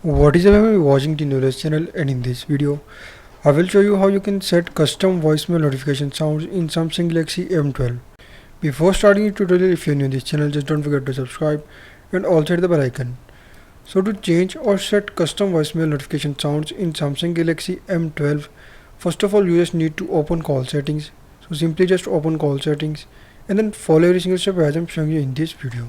What is up, everyone watching the knowledge channel, and in this video I will show you how you can set custom voicemail notification sounds in Samsung Galaxy M12. Before starting the tutorial, if you are new to this channel, just don't forget to subscribe and also hit the bell icon. So to change or set custom voicemail notification sounds in Samsung Galaxy M12, first of all you just need to open call settings. So simply just open call settings and then follow every single step as I'm showing you in this video.